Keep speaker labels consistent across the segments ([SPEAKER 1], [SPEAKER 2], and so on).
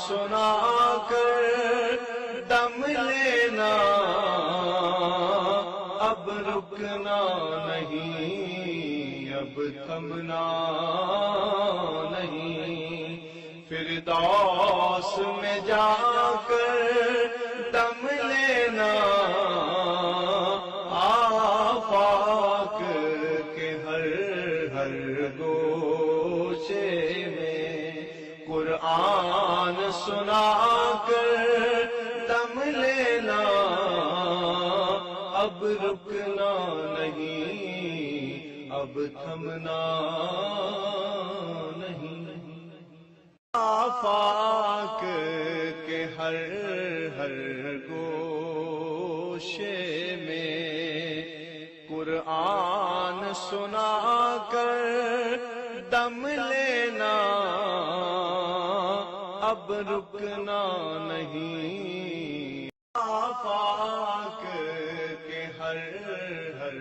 [SPEAKER 1] सुना कर दम लेना, अब रुकना नहीं, अब थमना नहीं। फिरदौस में जाकर दम लेना, आफाक के हर हर गोशे में कुरान सुना कर दम लेना, अब रुकना नहीं, अब थमना नहीं। आफाक के हर हर गोशे में कुरान सुना कर दम लेना, अब रुकना नहीं। आफाक के हर हर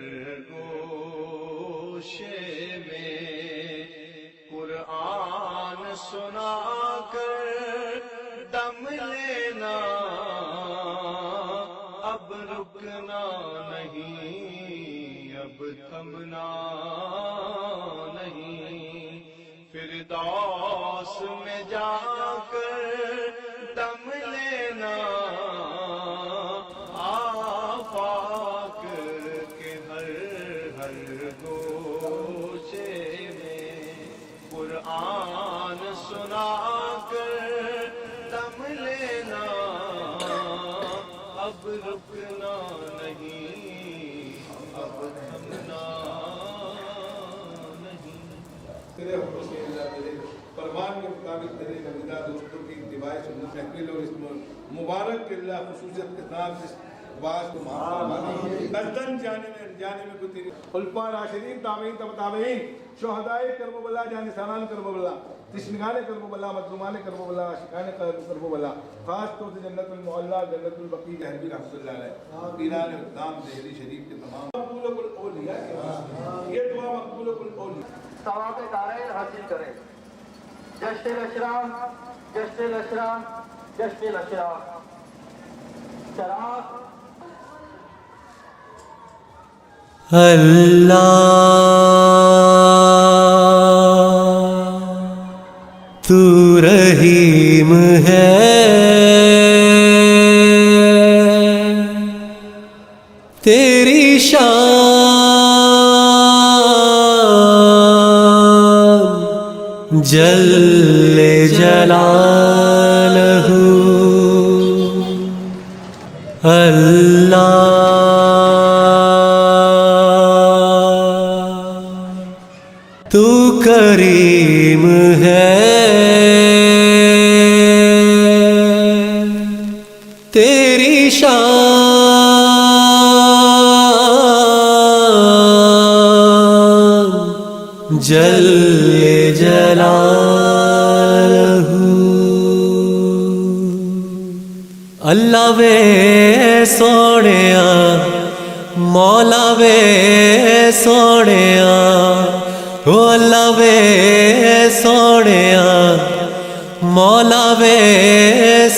[SPEAKER 1] गोशे में कुरान सुना कर दम लेना, अब रुकना नहीं, अब थमना नहीं। फिरदौस में जाकर दम लेना, आफाक के हर हर गोशे में कुरान सुना कर दम लेना, अब रुकना नहीं, अब थमना नहीं।
[SPEAKER 2] तेरे हुक्म से अल्लाह मेरे फरमान के मुताबिक तेरे नबीदा दोस्तों की इत्तिबाए सुन्नत महफिल और इस मुबारक के अल्लाह खुसूसियत के साथ इस बात को माफ फरमा दे। गजदन जाने में अनजाने में कोई तेरी खुलफा राशिदीन ताबईन तबताबईन शुहदाए करबला जानिसानान करबला तिश्नगाने करबला मजलूमाने करबला आशिकाने करबला खास तौर से जन्नतुल मुअल्ला जन्नतुल बकी जहरबी रहमतुल्लाह अलैह पीरान इक़दाम देहरी शरीफ के तमाम मकबूल औलिया ये दुआ मकबूल औलिया
[SPEAKER 3] सवाब दारैन हासिल करें। जश्न अशराम, जश्न अशराम, जश्न अशराम। शराब
[SPEAKER 4] अल्लाह तू रहीम है, तेरी शान जल्ले जलालहू। अल्लाह तू करीम है, तेरी शान जल्ले जलालहू। अल्लाह वे सोहणिया, मौला वे सोहणिया, ओ अल्लाह वे सोहणिया, मौला वे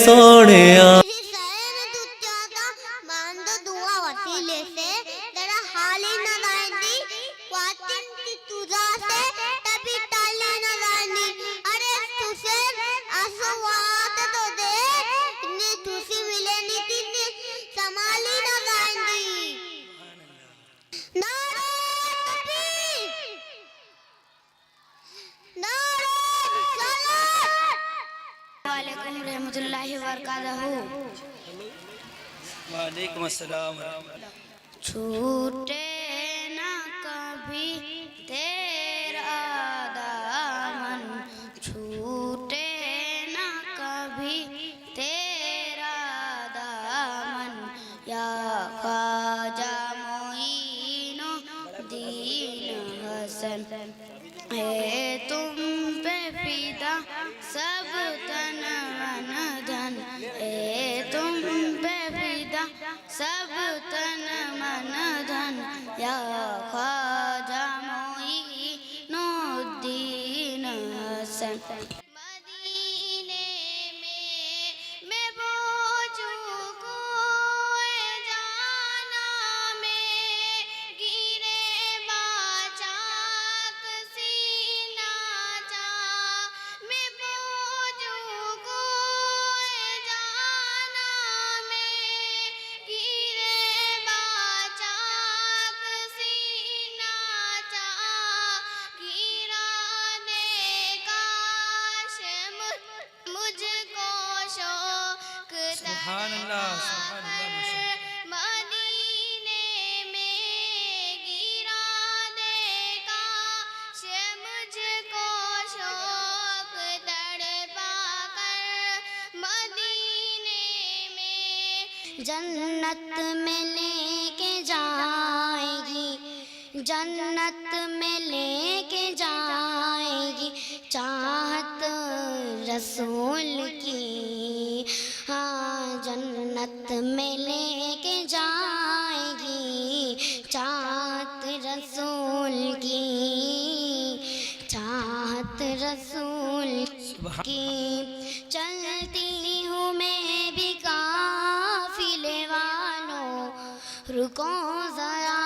[SPEAKER 4] सोहणिया।
[SPEAKER 5] वालेकुम अस्सलाम।
[SPEAKER 6] छूटे ना कभी तेरा दामन, छूटे ना कभी तेरा दामन, या ख्वाजा मोइनुद्दीन हसन। है तुम पे फिदा सब तन मन धन, है तुम पे फिदा सब तन मन धन, या ख्वाजा मोइनुद्दीन हसन। मदीने में
[SPEAKER 5] सुभान अल्लाह माशाअल्लाह।
[SPEAKER 6] मदीने में गिरा दे काश मुझको शौक तड़पा कर, मदीने में जन्नत में लेके जाएगी, जन्नत में लेके जाएगी चाहत रसूल की, हाँ जन्नत में लेके जाएगी चाहत रसूल की, चाहत रसूल की। चलती हूँ मैं भी काफिले वालों, रुको जरा,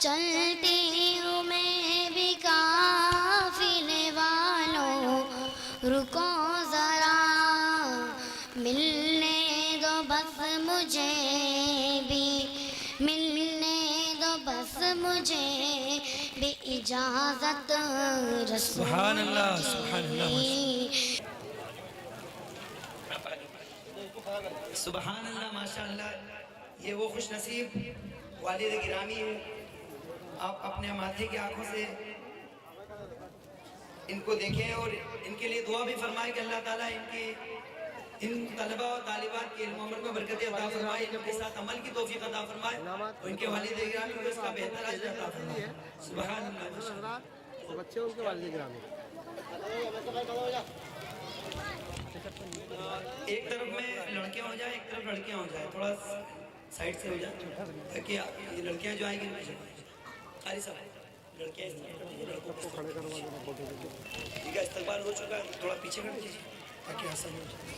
[SPEAKER 6] चलती हूँ मैं भी काफिले वालों, रुको जरा, मिलने दो बस मुझे भी, मिलने दो बस मुझे भी इजाजत रसूल
[SPEAKER 5] सुभान अल्लाह सुभान अल्लाह
[SPEAKER 6] की।
[SPEAKER 7] सुभान अल्लाह माशाअल्लाह। ये वो खुश नसीब वालिद गिरामी है, आप अपने माथे की आंखों से इनको देखें और इनके लिए दुआ भी फरमाएं कि अल्लाह ताला इनके इन तलबा और तालिबात की इल्म अमल में बरकत अता फरमाए, इनके साथ अमल की तौफीक अता फरमाए और इनके वालिद गिरामी को इसका बेहतर अजर अता फरमाए। सुभान अल्लाह माशाअल्लाह।
[SPEAKER 8] बच्चे उनके वालिद गिरामी।
[SPEAKER 7] एक तरफ में लड़कियां हो जाए, एक तरफ लड़कियां हो जाए, थोड़ा साइड से हो जाए ताकि ये लड़कियां जो आएंगी खाली सब लड़कियां इस तरफ, लड़कों को खड़े करवा देना फोटो। ठीक है, इस्तकबाल हो चुका है, थोड़ा पीछे कर दीजिए ताकि आसान हो जाए।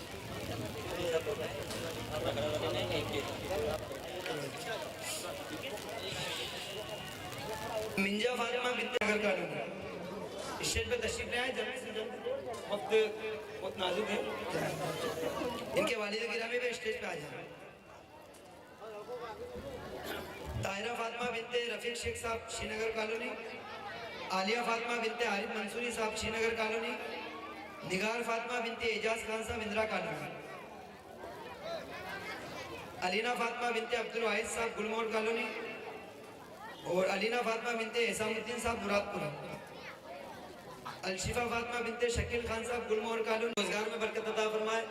[SPEAKER 7] मिंजा फातिमा बिन्त नगर कॉलोनी स्टेज पे तशरीफ ले आए जल्दी से जल्दी, वक्त बहुत नाजुक है। इनके वालिद गिरामी भी स्टेज पे आ जाए। ताहिरा फातिमा बिनते रफीक शेख साहब श्रीनगर कॉलोनी, आलिया फातिमा बिनते आरिफ मंसूरी साहब श्रीनगर कॉलोनी, निगार फातिमा बिनते एजाज खान साहब इंदिरा कॉलोनी, अलीना फातिमा बिनते अब्दुल वाहिद साहब गुलमोहर कॉलोनी और अलीना फातिमा बिनते एहसामुद्दीन साहब मुरादपुरा, अलशिफा फातिमा बिनते शकील खान साहब गुलमोहर कॉलोनी। रोजगार में बरकत अता फरमाए,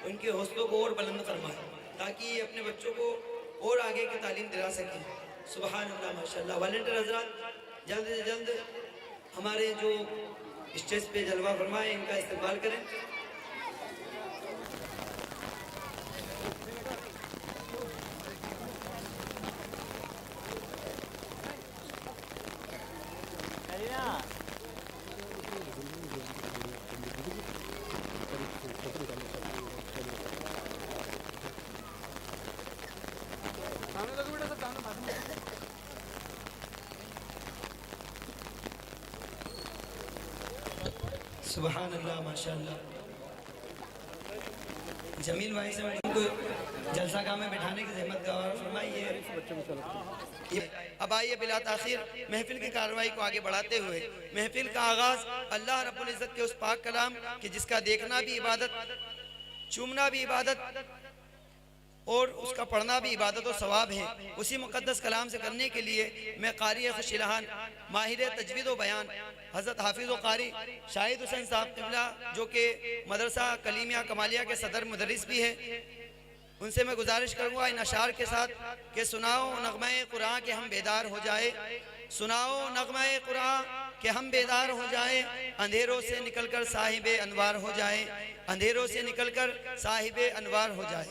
[SPEAKER 7] उनके हौसलों को और बुलंद फरमाए ताकि ये अपने बच्चों को और आगे की तालीम दिला सकें। सुभान अल्लाह माशाअल्लाह। वॉलंटियर हजरात जल्द से जल्द हमारे जो स्टेज पे जलवा फरमाए इनका इस्तेमाल करें। सुभान अल्लाह माशाअल्लाह। जमील भाई से उनको जलसा गाह में बैठाने की जहमत गवार फरमाइए। अब आइए बिला ताखिर महफिल की कार्रवाई को आगे बढ़ाते हुए महफिल का आगाज अल्लाह रब्बुल इज़्ज़त के उस पाक कलाम कि जिसका देखना भी इबादत, चूमना भी इबादत और उसका पढ़ना भी इबादत और सवाब है, उसी मुक़द्दस कलाम से करने के लिए मैं कारी खुशिलहान माहिर तजवीद व बयान हज़रत हाफिज़ व कारी शाहिद हुसैन साहब क़िबला जो कि मदरसा कलीमिया कमालिया के सदर मुदर्रिस भी है, उनसे मैं गुजारिश करूँगा इन अशार के साथ कि सुनाओ नग़्मा-ए क़ुरान के हम बेदार हो जाए, सुनाओ नग़्मा-ए क़ुरान के हम बेदार हो जाए, अंधेरों से निकलकर साहिबे अनवार हो जाए, अंधेरों से निकलकर साहिबे अनवार हो जाए।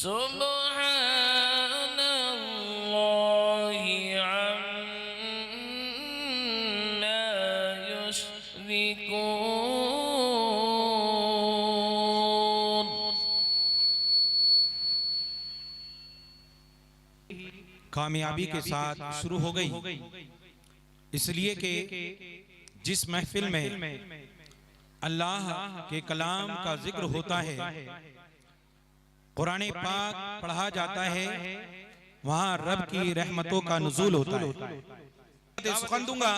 [SPEAKER 9] सुब्हानल्लाहि अम्मा युश्रिकून।
[SPEAKER 10] कामयाबी के साथ शुरू हो गई, इसलिए कि जिस महफिल में अल्लाह के कलाम का जिक्र होता है, कुरान पाक पढ़ा जाता है, वहां रब की रहमतों का नुज़ूल होता है। सुखन दूंगा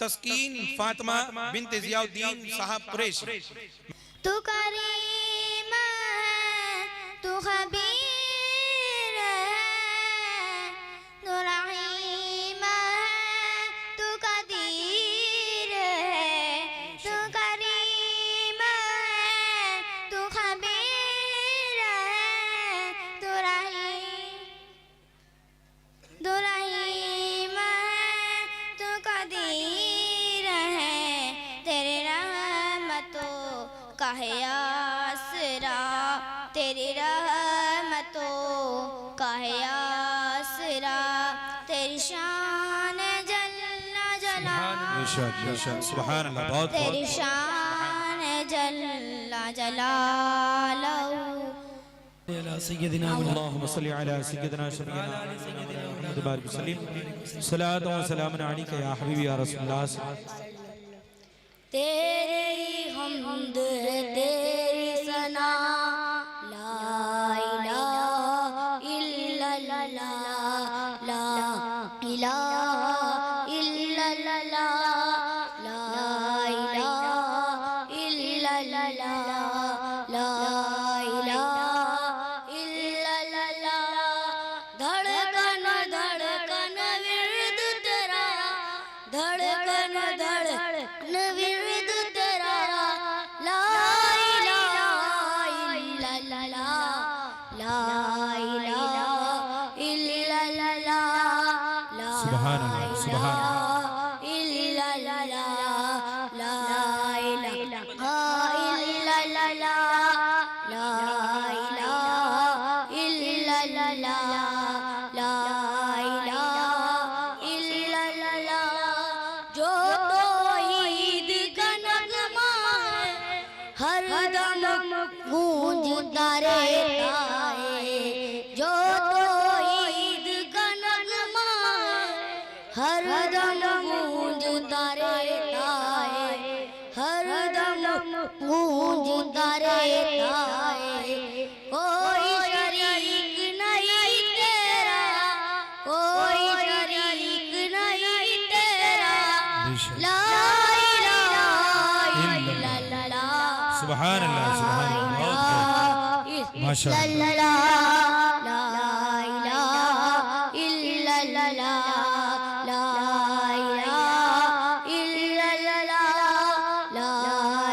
[SPEAKER 10] तस्कीन फातिमा बिन्त ज़ियाउद्दीन साहब कुरैशी।
[SPEAKER 6] तू करीम है, तू खबीर है, तू रहीम है, तू कदीर है, तू करीम है, तू खबीर है, तू रहीम है, तू कदीर है, तेरे रहमतों का है आसरा, तेरी रहमतों का है आसरा, तेरी शान जल्ला जलाल,
[SPEAKER 10] सुभान अल्लाह, बहुत
[SPEAKER 6] तेरी शान जल्ला जलालहू।
[SPEAKER 10] अल्लाहुम्मा सल्लि अला सय्यिदिना शफीना मुहम्मद बारिक वसल्लम। सलातो व सलाम अलैका या हबीबी या रसूलुल्लाह।
[SPEAKER 6] तेरे ही हमद है, तेरी सना, ला इलाहा इल्लल्लाह, ला इलाहा इल्लल्लाह, ला इलाहा इल्लल्लाह, ला इलाहा इल्लल्लाह। धड़कन धड़कन विर्द तेरा, धड़कन धड़कन विर्द तेरा, ला इलाहा इल्लल्लाह, ला इलाहा इल्लल्लाह, ला इलाहा इल्लल्लाह, ला इलाहा इल्लल्लाह, ला इलाहा इल्लल्लाह, ला इलाहा इल्लल्लाह। जो तौहीद का नगमा है, हर दम गूंजता रहता है, जो तौहीद का नगमा है, हर दम गूंजता रहता है, हर दम गूंजता रहता है। कोई शरीक नहीं तेरा, कोई शरीक नहीं तेरा, ला इलाहा इल्लल्लाह,
[SPEAKER 10] सुभान अल्लाह, सुभान अल्लाह, माशाअल्लाह।
[SPEAKER 6] ला इलाहा इल्लल्लाह, ला इलाहा इल्लल्लाह, ला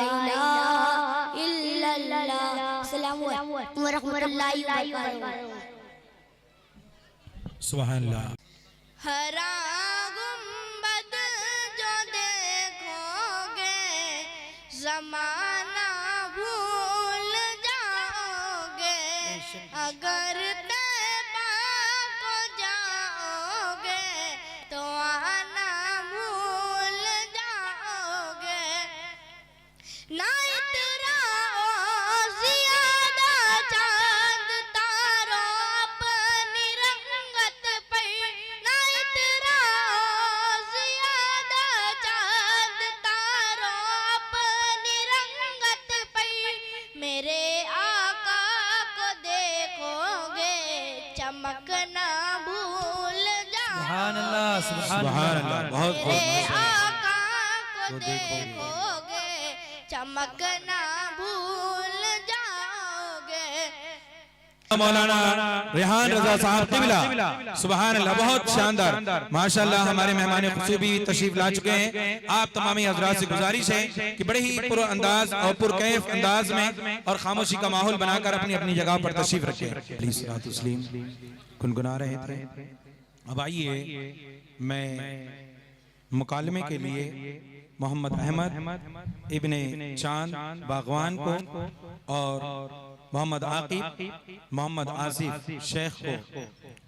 [SPEAKER 6] इलाहा इल्लल्लाह। अस्सलामु अलैकुम व रहमतुल्लाहि व बरकातहू।
[SPEAKER 10] सुभान अल्लाह।
[SPEAKER 6] हरा गुंबद जो देखोगे, जमाना भूल जाओगे, अगर तैबा को जाओगे, तो आना भूल जाओगे। ना इतराओ ज़ियादा चांद तारों अपनी रंगत पे, ना इतराओ ज़ियादा चांद तारों अपनी रंगत पे। मेरे आका को देखोगे, चमकना भूल
[SPEAKER 5] सुभान अल्लाह,
[SPEAKER 6] जाओगे।
[SPEAKER 5] सुभान
[SPEAKER 10] अल्लाह, बहुत
[SPEAKER 6] मेरे
[SPEAKER 10] बहुत
[SPEAKER 6] आका को देखोगे, चमकना भूल जाओगे।
[SPEAKER 10] मौलाना रेहान रजा साहब तिबला, सुभान अल्लाह, बहुत शानदार, माशाअल्लाह। हमारे मेहमान खुसूबी तशरीफ ला चुके हैं। आप तमामी हजरात से गुजारिश है कि बड़े ही पुर अंदाज और पुरकैफ अंदाज में और खामोशी का माहौल बनाकर अपनी अपनी जगह पर तशरीफ रखें। प्लीज तस्लीम गुनगुना रहे थे। अब आइए मैं मुकालमे के लिए मोहम्मद अहमद इब्ने चांद बागवान को और मोहम्मद आकिब मोहम्मद आसिफ शेख को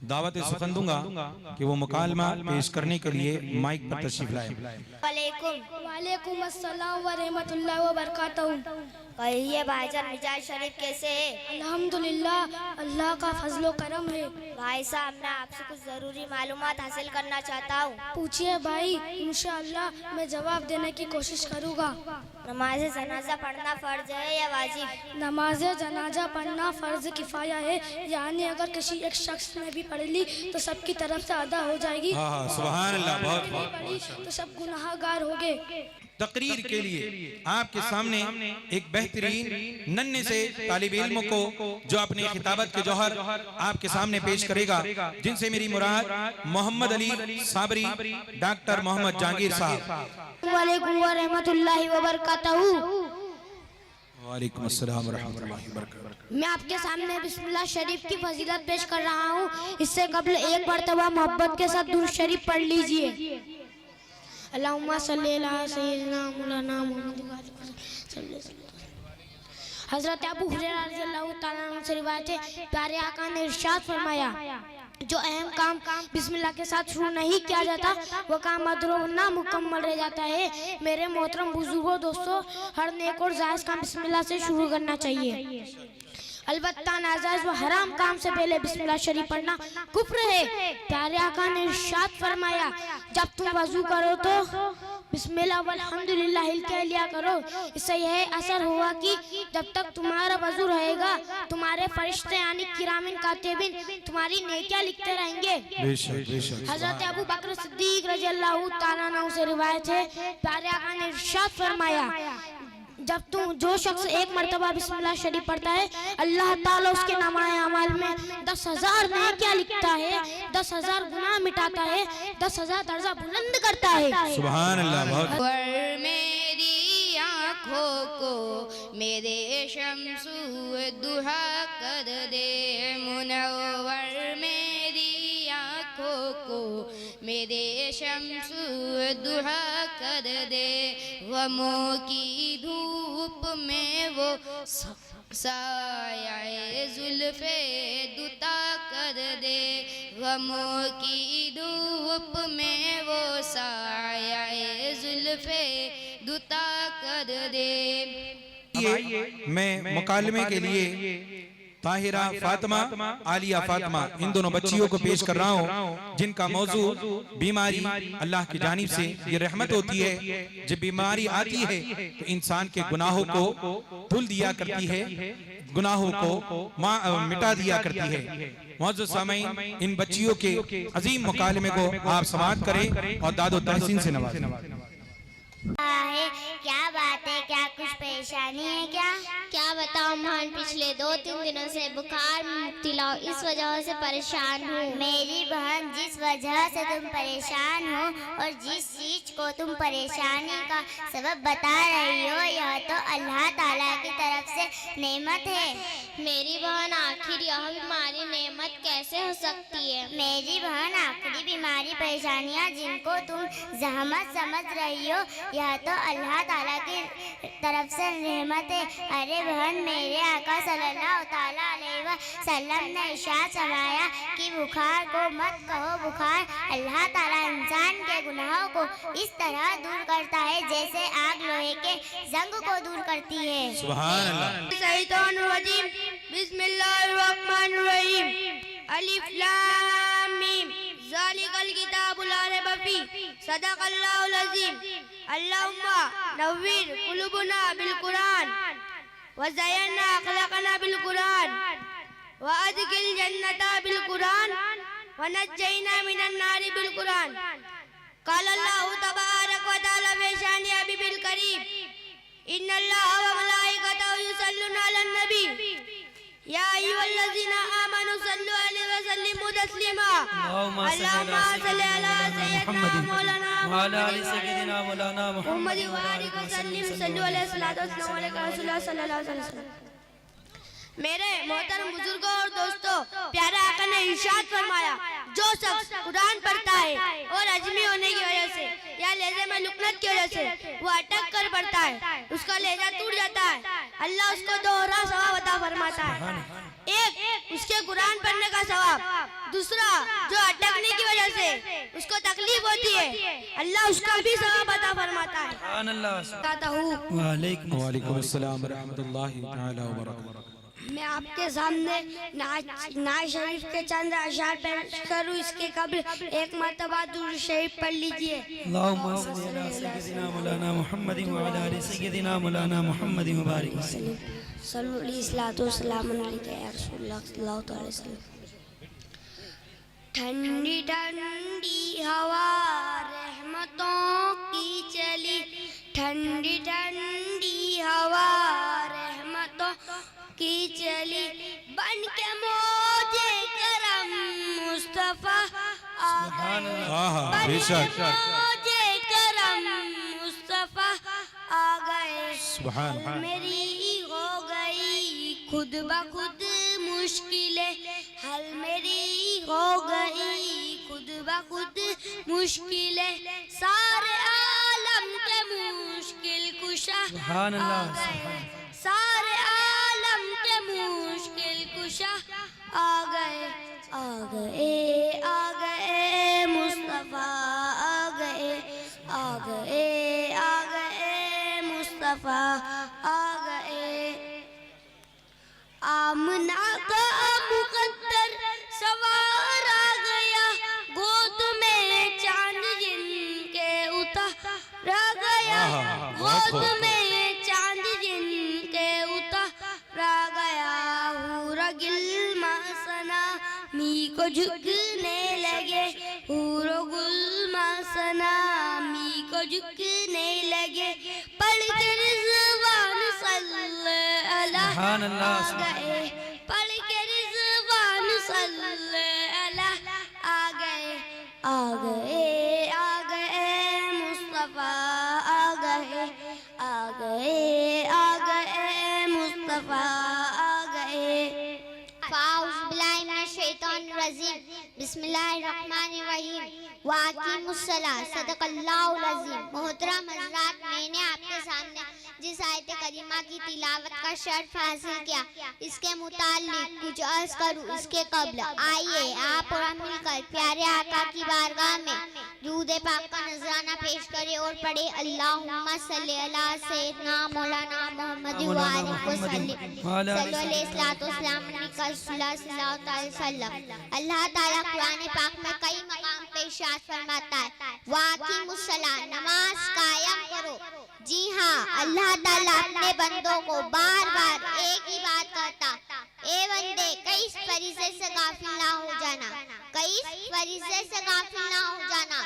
[SPEAKER 10] दावत सुखन दूंगा कि वो मुकालमा पेश करने के लिए माइक पर तशरीफ लाए।
[SPEAKER 6] वालेकुम अस्सलाम व रहमतुल्लाहि व बरकातहू।
[SPEAKER 11] कहिए भाईजान, मिजाज शरीफ कैसे है?
[SPEAKER 6] अल्हम्दुलिल्लाह, अल्लाह का फजलो करम है।
[SPEAKER 11] भाई साहब, मैं आपसे कुछ जरूरी मालूमात हासिल करना चाहता हूँ।
[SPEAKER 6] पूछिए भाई, इंशाअल्लाह मैं जवाब देने की कोशिश करूँगा।
[SPEAKER 11] नमाज जनाजा पढ़ना फर्ज है या वाजिब?
[SPEAKER 6] नमाज जनाजा पढ़ना फ़र्ज किफ़ाया है, यानी अगर किसी एक शख्स ने भी पढ़ ली तो सबकी तरफ से अदा हो जाएगी।
[SPEAKER 10] सुभान अल्लाह, बहुत
[SPEAKER 6] पढ़ी तो सब गुनाहगार हो गए।
[SPEAKER 10] तकरीर के लिए आपके सामने एक बेहतरीन नन्हे से तालिब इल्म को जो अपने खिताबत के जौहर आपके सामने पेश करेगा, जिनसे मेरी मुराद मोहम्मद अली साबरी डॉक्टर मोहम्मद जहांगीर साहब।
[SPEAKER 6] वालेकुम व रहमतुल्लाहि व बरकातहू।
[SPEAKER 10] वालेकुम अस्सलाम व रहमतुल्लाहि व बरकातहू।
[SPEAKER 6] मैं आपके सामने बिस्मिल्लाह शरीफ की फजीलत पेश कर रहा हूँ। इससे कबल एक मरतबा मोहब्बत के साथ दुरूद शरीफ पढ़ लीजिए। अल्लाहुम्मा सल्ली अला सय्यिदना मौलाना मुहम्मद। हज़रत अबू हुरैरा रज़ियल्लाहु ताला अन्हु से रिवायत है, प्यारे आका ने इरशाद फरमाया, जो अहम काम बिस्मिल्लाह के साथ शुरू नहीं किया जाता वो काम अधूरा नामुकम्मल रह जाता है। मेरे मोहतरम बुजुर्गों, दोस्तों, हर नेक और जायज़ काम बिस्मिल्लाह से शुरू करना चाहिए। अलबत्ता नाजायज़ व हराम काम से पहले बिस्मिल्लाह शरीफ पढ़ना कुफ्र है। प्यारे आका ने इरशाद फरमाया, जब तुम वजू करो तो बिस्मिल्लाह वल्हम्दुलिल्लाह कह लिया करो। इससे यह असर हुआ कि जब तक तुम्हारा वजू रहेगा तुम्हारे फरिश्ते यानी किरामिन कातिबिन तुम्हारी नेकियां लिखते रहेंगे। हज़रत अबू बकर सिद्दीक रज़ियल्लाहु ताला अन्हु से रिवायत है, प्यारे आका ने इरशाद फरमाया, जब जो शख्स एक मरतबा बिस्मिल्लाह शरीफ पढ़ता है, अल्लाह ताला उसके नामाए अमाल में 10,000 नेकियां लिखता है, 10,000 गुनाह मिटाता है, 10,000 दर्जा बुलंद करता है।
[SPEAKER 10] सुभान अल्लाह। बहुत
[SPEAKER 6] मेरी आँखों को मेरे शम्सु दुहा कर दे मुनव्वर, मेरी आँखों को मेरे शम्सु दुहा कर दे, गमों की धूप में वो साया जुल्फे दुता कर दे, गमों की धूप में वो साया जुल्फे दुता कर दे।
[SPEAKER 10] मैं मुकालमे के लिए ताहिरा फातिमा, आलिया फातिमा, इन दोनों बच्चियों को पेश कर रहा हूँ, जिनका मौजू बीमारी अल्लाह की जानिब से ये रहमत होती है। जब बीमारी आती है तो इंसान के गुनाहों को धुल दिया करती है, गुनाहों को मिटा दिया करती है। मौजूद सामईन, इन बच्चियों के अजीम मुकालमे को आप समाअत करें और दादो तहसीन से नवाजें।
[SPEAKER 11] क्या बात है, क्या कुछ परेशानी है? क्या बताऊं महान, पिछले 2-3 दिनों से बुखार मुब्तला, इस वजह से परेशान हूँ। मेरी बहन, जिस वजह से तुम परेशान हो और जिस चीज को तुम परेशानी का सबब बता रही हो, यह तो अल्लाह ताला की तरफ से नेमत है। मेरी बहन, आखिर यह बीमारी नेमत कैसे हो सकती है? मेरी बहन, आखिरी बीमारी परेशानियाँ जिनको तुम जहमत समझ रही हो, यह तो अल्लाह ताला की तरफ से रहमत है। अरे बहन, मेरे आका सल्लल्लाहु ताला अलैहि वसल्लम ने इरशाद फरमाया कि बुखार को मत कहो बुखार, अल्लाह ताला इंसान के गुनाहों को इस तरह दूर करता है जैसे आग लोहे के जंग को दूर करती है।
[SPEAKER 10] सुभान अल्लाह।
[SPEAKER 6] शैतानुर्रजीम, बिस्मिल्लाहिर्रहमानिर्रहीम, अलिफ लाम मीम, ज़ालिकल किताबु ला रैब फीह, सदक़ल्लाहुल अज़ीम। अल्लाहुम्मा नव्विर कुलूबना बिल कुरान व ज़य्यिना अख़लाक़ना बिल कुरान व अदखिल जन्नता बिल कुरान व नज्जैना मिनन नारि बिल कुरान। क़ाल अल्लाहु तबारक व तआला फ़ी शानि हबीबिल करीम, इन्नल्लाहा व मलाइकतहु युसल्लूना अलन नबी, या अय्युहल्लज़ीना आमनू सल्लु अलैहि व सल्लिमू तस्लीमा। अल्लाहुम्मा सल्लि अला सय्यिदना मौलाना मुहम्मद व आलिहि व सल्लिम, सल्लु अलैहि सल्लल्लाहु अलैहि वसल्लम। मेरे मोहतरम बुजुर्गों और दोस्तों, प्यारे आका ने इरशाद फरमाया, जो शख्स कुरान पढ़ता है और अजमी होने की वजह से या लहजे में लुकनत की वजह से वो अटक कर पढ़ता है, उसका लहजा टूट जाता है। अल्लाह उसको दोहरा सवाब अता फरमाता है। एक उसके कुरान पढ़ने का सवाब, दूसरा जो अटकने की वजह से उसको तकलीफ होती है अल्लाह उसका भी सवाब अता फरमाता है।
[SPEAKER 10] वालेकुम अस्सलाम रहमतुल्लाहि तआला व बरकातहू।
[SPEAKER 6] मैं आपके सामने नाज शरीफ के चंद अशार पेश करूं, इसके कबल एक मर्तबा दुरूद शरीफ पढ़ लीजिए।
[SPEAKER 5] अल्लाहुम्मा सल्ली अला सय्यिदिना मौलाना मुहम्मदिन व अला आलि सय्यिदिना मौलाना मुहम्मदिन व बारिक वसल्लम।
[SPEAKER 6] सल्लल्लाहु अलैहि वसल्लम या रसूलुल्लाह सल्लल्लाहु अलैहि वसल्लम। ठंडी ठंडी हवा रहमतों की चली, ठंडी ठंडी हवा रहमतों की चली, बन के मौजे करम मुस्तफा आ गए,
[SPEAKER 10] बेशक
[SPEAKER 6] मौजे करम मुस्तफा आ गए। मेरी हो गई खुद ब खुद मुश्किलें, हल मेरी हो गई खुद ब खुद मुश्किलें, सारे आलम के मुश्किल कुशा आ गए, सारे आलम के मुश्किल कुशा आ गए, आ गए, आ गए मुस्तफा आ गए, आ गए, आ गए मुस्तफा आ गए। आमना का मुकद्दर सवार आ गया, गोद में चांद जिनके उतारा गया, गोद में चांद जिनके उतारा गया। हूरा गिल्मा सना मी को झुकने लगे, हूरो गुल्मा सना मी को झुकने लगे, पढ़ के रिज़वान सल्लल्लाहु अलैहि गए, पढ़ के रिज़वान सल्लल्लाहु आ गए, आ गए, आ गए मुस्तफा आ गए, आ गए, आ गए मुस्तफा आ गए।
[SPEAKER 11] फाउज़ बिल्लाहि मिनश शैतानिर रजीम, बिस्मिल्लाहिर रहमानिर रहीम, वाक़िमुस्सलाह, सदक़ल्लाहुल अज़ीम। मोहतरम हज़रात, मैंने आपके सामने जिस आयत करीमा की तिलावत का शर्फ हासिल किया, इसके मुताल्लिक कुछ अर्ज़ करूँ इसके कबल आइए आप और हम मिलकर प्यारे आका की बारगाह में दुरूद पाक का नजराना पेश करें और पढ़े अल्लाहुम्मा सल्ली अला सय्यिदना मौलाना मुहम्मद व आलिहि वसल्लम सल्लल्लाहु अलैहि वसल्लम। अल्लाह ताला कुरान पाक में कई मकाम पे इरशाद फरमाता है, वाक़िमुस्सलाह, नमाज कायम करो। जी हाँ, अल्लाह ताला अपने बंदों को बार बार एक ही बात कहता, ए बंदे कई फरीज़े से गाफिल ना हो जाना, कई फरीज़े से गाफिल ना हो जाना।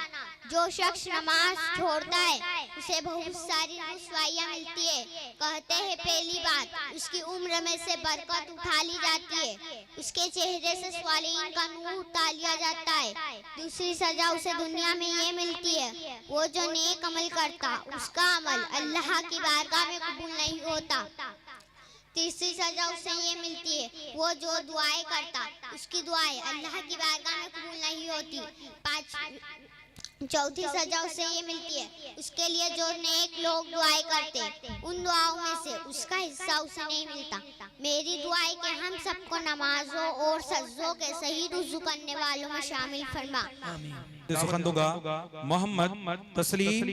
[SPEAKER 11] जो शख्स नमाज छोड़ता है उसे बहुत सारी रुसवाइयाँ मिलती है। कहते हैं पहली बात, उसकी उम्र में से बरकत उठा ली जाती है, उसके चेहरे से स्वालीन का नूर उतार लिया जाता है। दूसरी सजा उसे दुनिया में ये मिलती है, वो जो नेक अमल करता उसका अमल अल्लाह की बारगाह में कबूल नहीं होता। तीसरी सजा उसे ये मिलती है, वो जो दुआएं करता उसकी दुआएं अल्लाह की बारगाह में कबूल नहीं होती। चौथी सजा उसे ये मिलती है, उसके लिए जो नेक लोग दुआएं करते उन दुआओं में से उसका हिस्सा उसे नहीं मिलता। मेरी दुआ है कि हम सबको नमाजों और सज्जों के सही रुजू करने वालों में शामिल फरमा।
[SPEAKER 10] सुखंदुगा मोहम्मद तस्लीम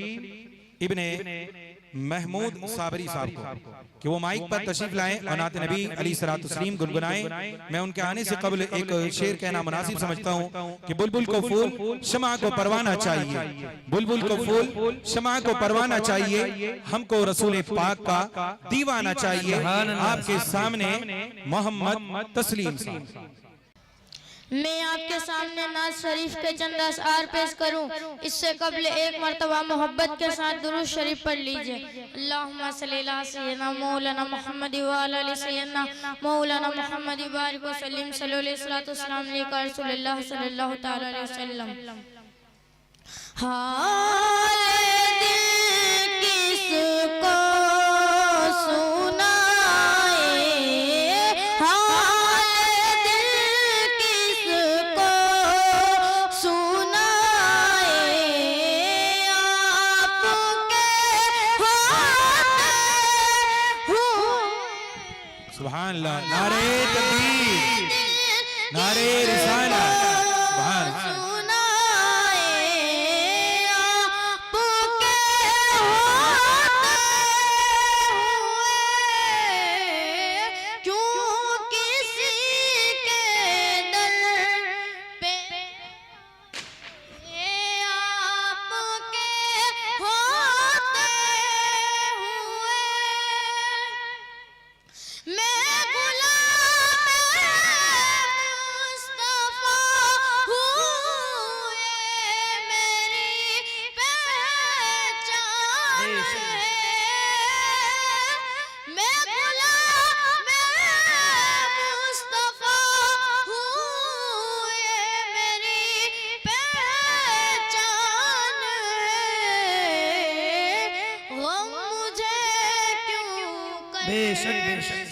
[SPEAKER 10] इब्ने महमूद साबरी साहब को कि वो माइक पर तशरीफ लाएं और नात नबी अली सलातो तस्लीम गुनगुनाएं। मैं उनके आने से कबल एक शेर कहना मुनासिब समझता हूँ कि बुलबुल को फूल शमा को परवाना चाहिए, बुलबुल को फूल शमा को परवाना चाहिए, हमको रसूल पाक का दीवाना चाहिए। आपके सामने मोहम्मद तस्लीम साहब।
[SPEAKER 6] मैं आपके सामने नाज शरीफ के चंद अशआर पेश करूं, इससे कबल एक मर्तबा मोहब्बत के साथ दुरूद शरीफ पढ़ लीजिए। अल्लाहुम्मा सल्ली अला सय्यिदना मौलाना मुहम्मद व अला आलि सय्यिदना मौलाना मुहम्मद व बारिक वसल्लम सल्लल्लाहु सल्लल्लाहु तआला अलैहि वसल्लम। हाल दिल किसको
[SPEAKER 10] सुभान अल्लाह। नारे तकबीर, नारे रिसालत, सुभान अल्लाह।
[SPEAKER 5] बेशक बेशक